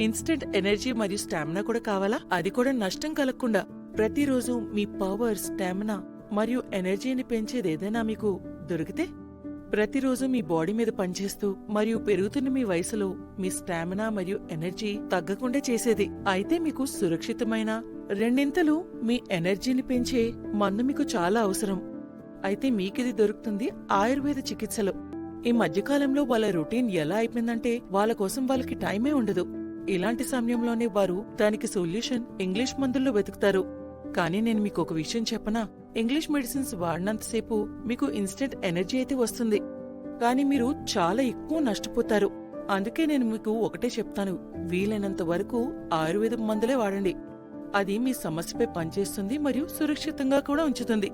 Instant energy మరియు stamina కూడా కావాలా? అది కూడా నష్టం కలగకుండా ప్రతిరోజు మీ పవర్, స్టామినా మరియు ఎనర్జీని పెంచేది ఏదైనా మీకు దొరికితే, ప్రతిరోజు మీ బాడీ మీద పనిచేస్తూ మరియు పెరుగుతున్న మీ వయసులో మీ స్టామినా మరియు ఎనర్జీ తగ్గకుండా చేసేది అయితే మీకు సురక్షితమైన రెండింతలు మీ ఎనర్జీని పెంచే మందు మీకు చాలా అవసరం. అయితే మీకిది దొరుకుతుంది ఆయుర్వేద చికిత్సలో. ఈ మధ్యకాలంలో వాళ్ళ రొటీన్ ఎలా అయిపోయిందంటే వాళ్ళ కోసం వాళ్ళకి టైమే ఉండదు. ఇలాంటి సమయంలోనే వారు దానికి సొల్యూషన్ ఇంగ్లీష్ మందుల్లో వెతుకుతారు. కానీ నేను మీకు ఒక విషయం చెప్పనా, ఇంగ్లీష్ మెడిసిన్స్ వాడినంతసేపు మీకు ఇన్స్టెంట్ ఎనర్జీ అయితే వస్తుంది, కానీ మీరు చాలా ఎక్కువ నష్టపోతారు. అందుకే నేను మీకు ఒకటే చెప్తాను, వీలైనంత వరకు ఆయుర్వేద మందులే వాడండి. అది మీ సమస్యపై పనిచేస్తుంది మరియు సురక్షితంగా కూడా ఉంచుతుంది.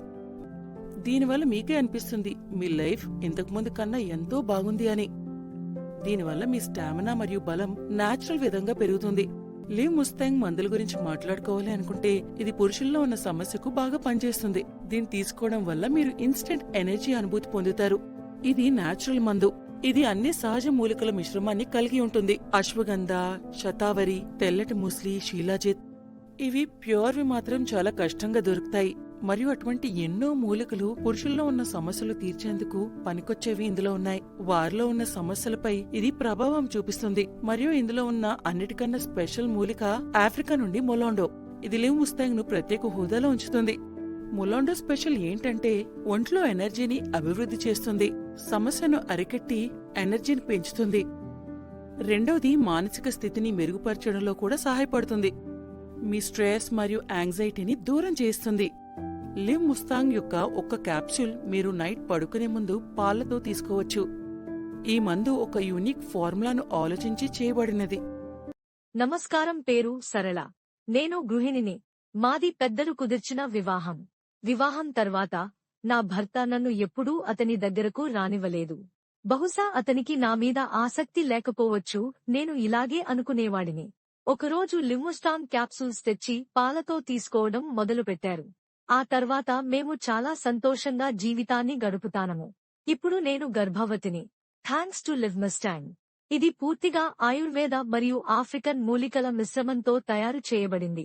దీనివల్ల మీకే అనిపిస్తుంది మీ లైఫ్ ఇంతకుముందు కన్నా ఎంతో బాగుంది అని. దీనివల్ల మీ స్టామినా మరియు బలం నాచురల్ విధంగా పెరుగుతుంది. లివ్ ముస్తాంగ్ మందుల గురించి మాట్లాడుకోవాలి అనుకుంటే ఇది పురుషుల్లో ఉన్న సమస్యకు బాగా పనిచేస్తుంది. దీన్ని తీసుకోవడం వల్ల మీరు ఇన్స్టెంట్ ఎనర్జీ అనుభూతి పొందుతారు. ఇది నాచురల్ మందు. ఇది అన్ని సహజ మూలికల మిశ్రమాన్ని కలిగి ఉంటుంది. అశ్వగంధ, శతావరి, తెల్లటి ముస్లి, శీలాజిత్ ఇవి ప్యూర్వి మాత్రం చాలా కష్టంగా దొరుకుతాయి. మరియు అటువంటి ఎన్నో మూలికలు పురుషుల్లో ఉన్న సమస్యలు తీర్చేందుకు పనికొచ్చేవి ఇందులో ఉన్నాయి. వారిలో ఉన్న సమస్యలపై ఇది ప్రభావం చూపిస్తుంది. మరియు ఇందులో ఉన్న అన్నిటికన్నా స్పెషల్ మూలిక ఆఫ్రికా నుండి మొలాండో. ఇది లివ్ ముస్తాంగ్ ను ప్రత్యేక హోదాలో ఉంచుతుంది. మొలాండో స్పెషల్ ఏంటంటే ఒంట్లో ఎనర్జీని అభివృద్ధి చేస్తుంది, సమస్యను అరికట్టి ఎనర్జీని పెంచుతుంది. రెండోది మానసిక స్థితిని మెరుగుపరచడంలో కూడా సహాయపడుతుంది. మీ స్ట్రెస్ మరియు యాంగ్జైటీని దూరం చేస్తుంది. లివ్ ముస్తాంగ్ యొక్క ఒక క్యాప్సూల్ మీరు నైట్ పడుకునే ముందు పాలతో తీసుకోవచ్చు. ఈ మందు ఒక యూనిక్ ఫార్ములాను ఆలోచించి చేయబడినది. నమస్కారం, పేరు సరళ. నేను గృహిణిని. మాది పెద్దలు కుదిర్చిన వివాహం. వివాహం తర్వాత నా భర్త నన్ను ఎప్పుడూ అతని దగ్గరకు రానివ్వలేదు. బహుశా అతనికి నా మీద ఆసక్తి లేకపోవచ్చు, నేను ఇలాగే అనుకునేవాడిని. ఒకరోజు లివ్ ముస్తాంగ్ క్యాప్సూల్స్ తెచ్చి పాలతో తీసుకోవడం మొదలుపెట్టారు. ఆ తర్వాత మేము చాలా సంతోషంగా జీవితాన్ని గడుపుతానము. ఇప్పుడు నేను గర్భవతిని. Thanks to Liv Mustang. ఇది పూర్తిగా ఆయుర్వేద మరియు ఆఫ్రికన్ మూలికల మిశ్రమంతో తయారు చేయబడింది.